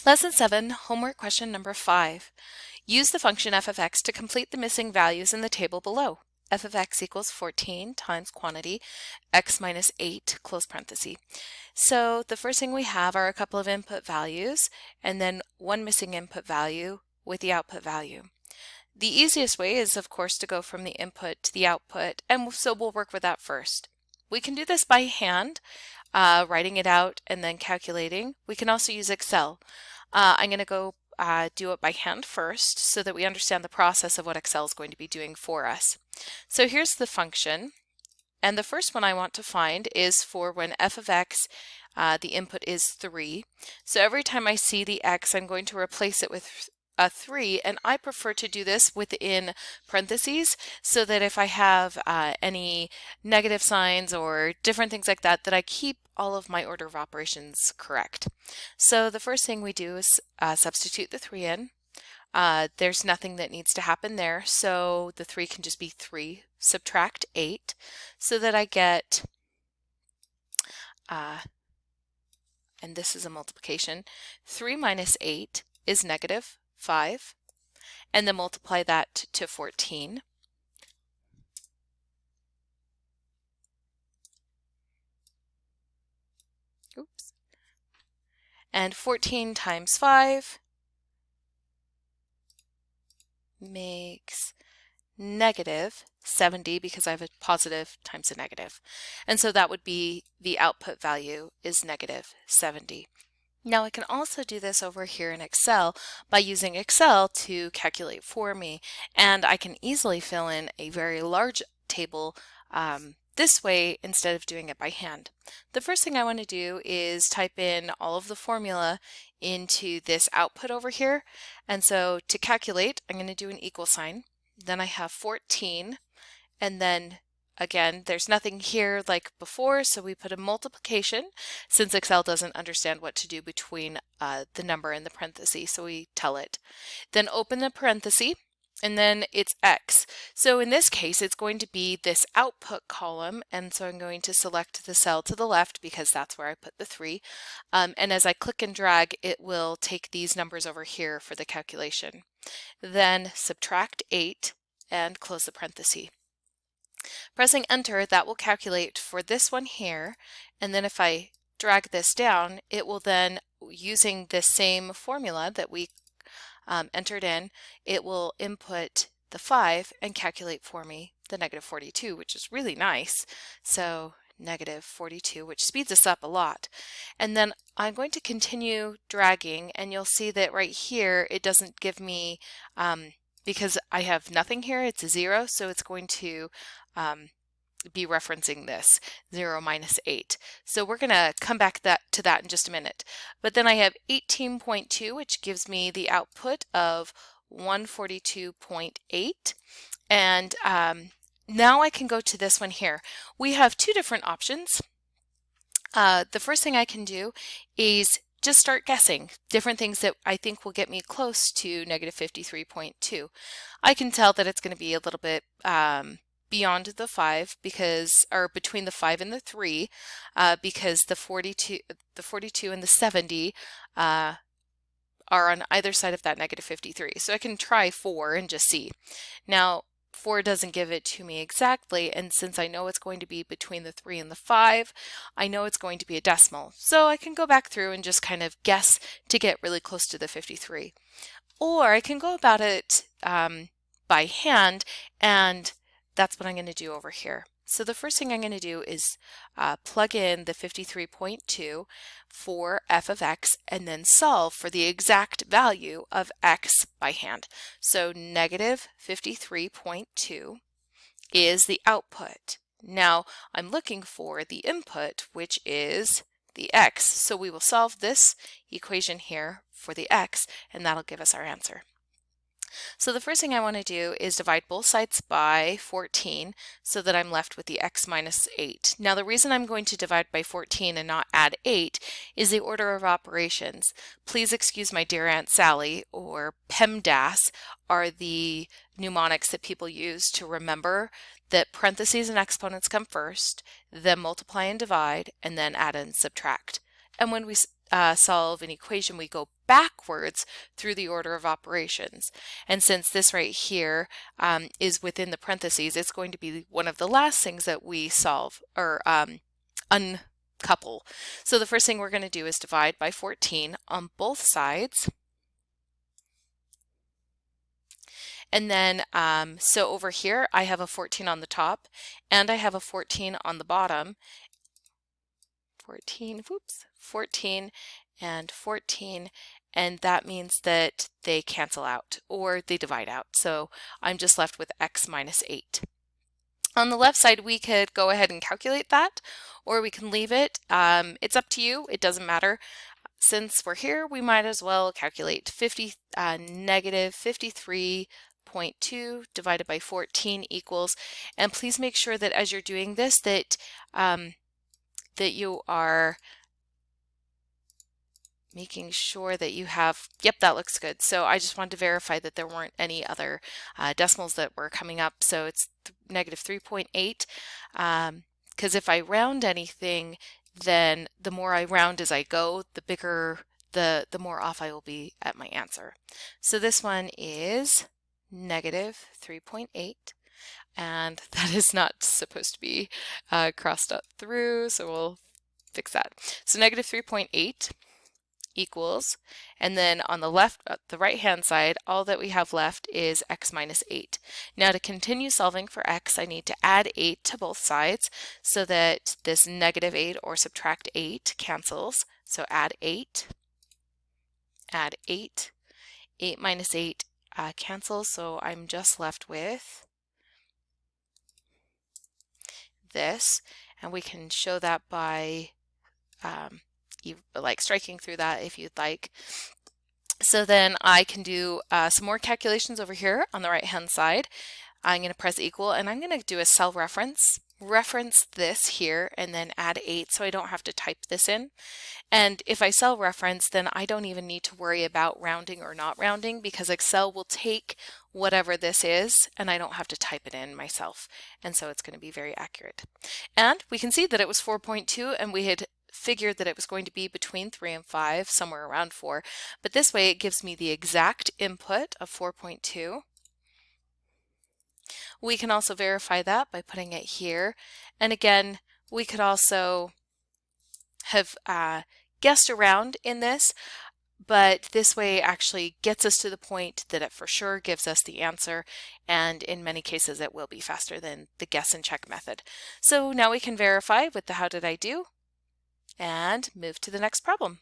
Lesson 7, homework question number 5. Use the function f of x to complete the missing values in the table below. F of x equals 14 times quantity x minus 8, close parenthesis. So the first thing we have are a couple of input values and then one missing input value with the output value. The easiest way is, of course, to go from the input to the output, and so we'll work with that first. We can do this by hand, writing it out and then calculating. We can also use Excel. I'm going to go do it by hand first so that we understand the process of what Excel is going to be doing for us. So here's the function, and the first one I want to find is for when f of x, the input is 3. So every time I see the x, I'm going to replace it with a 3, and I prefer to do this within parentheses so that if I have any negative signs or different things like that, that I keep all of my order of operations correct. So the first thing we do is substitute the 3 in. There's nothing that needs to happen there, so the 3 can just be 3 subtract 8, so that I get, and this is a multiplication, 3 minus 8 is negative 5, and then multiply that to 14. Oops. And 14 times 5 makes negative 70 because I have a positive times a negative. And so that would be the output value is negative 70. Now I can also do this over here in Excel by using Excel to calculate for me, and I can easily fill in a very large table this way instead of doing it by hand. The first thing I want to do is type in all of the formula into this output over here, and so to calculate I'm going to do an equal sign. Then I have 14, and then again, there's nothing here like before, so we put a multiplication since Excel doesn't understand what to do between the number and the parenthesis, so we tell it. Then open the parenthesis, and then it's X. So in this case, it's going to be this output column, and so I'm going to select the cell to the left because that's where I put the 3. And as I click and drag, it will take these numbers over here for the calculation. Then subtract 8 and close the parenthesis. Pressing enter, that will calculate for this one here, and then if I drag this down, it will then, using this same formula that we entered in, it will input the 5 and calculate for me the negative 42, which is really nice. So negative 42, which speeds us up a lot. And then I'm going to continue dragging, and you'll see that right here it doesn't give me, because I have nothing here, it's a 0, so it's going to be referencing this 0 minus 8. So we're going to come back to that in just a minute. But then I have 18.2, which gives me the output of 142.8. And now I can go to this one here. We have two different options. The first thing I can do is just start guessing different things that I think will get me close to negative 53.2. I can tell that it's going to be a little bit beyond the 5 because, or between the 5 and the 3, because the 42 and the 70 are on either side of that negative 53. So I can try 4 and just see. Now 4 doesn't give it to me exactly, and since I know it's going to be between the 3 and the 5, I know it's going to be a decimal. So I can go back through and just kind of guess to get really close to the 53. Or I can go about it by hand, and that's what I'm going to do over here. So the first thing I'm going to do is plug in the 53.2 for f of x and then solve for the exact value of x by hand. So negative 53.2 is the output. Now I'm looking for the input, which is the x. So we will solve this equation here for the x, and that'll give us our answer. So the first thing I want to do is divide both sides by 14 so that I'm left with the x minus 8. Now the reason I'm going to divide by 14 and not add 8 is the order of operations. Please excuse my dear Aunt Sally, or PEMDAS are the mnemonics that people use to remember that parentheses and exponents come first, then multiply and divide, and then add and subtract. And when we solve an equation, we go backwards through the order of operations. And since this right here is within the parentheses, it's going to be one of the last things that we solve or uncouple. So the first thing we're going to do is divide by 14 on both sides. And then, so over here, I have a 14 on the top and I have a 14 on the bottom. 14 and 14, and that means that they cancel out or they divide out. So I'm just left with x minus 8. On the left side, we could go ahead and calculate that, or we can leave it. It's up to you. It doesn't matter. Since we're here, we might as well calculate negative 53.2 divided by 14 equals, and please make sure that as you're doing this that that you are making sure that you have, yep, that looks good. So I just wanted to verify that there weren't any other decimals that were coming up. So it's negative 3.8, because if I round anything, then the more I round as I go, the bigger, the more off I will be at my answer. So this one is negative 3.8. And that is not supposed to be crossed up through, so we'll fix that. So negative 3.8 equals, and then on the left, the right-hand side, all that we have left is x minus 8. Now to continue solving for x, I need to add 8 to both sides so that this negative 8 or subtract 8 cancels. So add 8, 8 minus 8 cancels, so I'm just left with this, and we can show that by like striking through that if you'd like. So then I can do some more calculations over here on the right hand side. I'm going to press equal, and I'm going to do a cell reference this here, and then add 8 so I don't have to type this in. And if I cell reference, then I don't even need to worry about rounding or not rounding, because Excel will take whatever this is and I don't have to type it in myself. And so it's going to be very accurate. And we can see that it was 4.2, and we had figured that it was going to be between 3 and 5, somewhere around 4. But this way it gives me the exact input of 4.2. We can also verify that by putting it here. And again, we could also have guessed around in this, but this way actually gets us to the point that it for sure gives us the answer, and in many cases it will be faster than the guess and check method. So now we can verify with the how did I do and move to the next problem.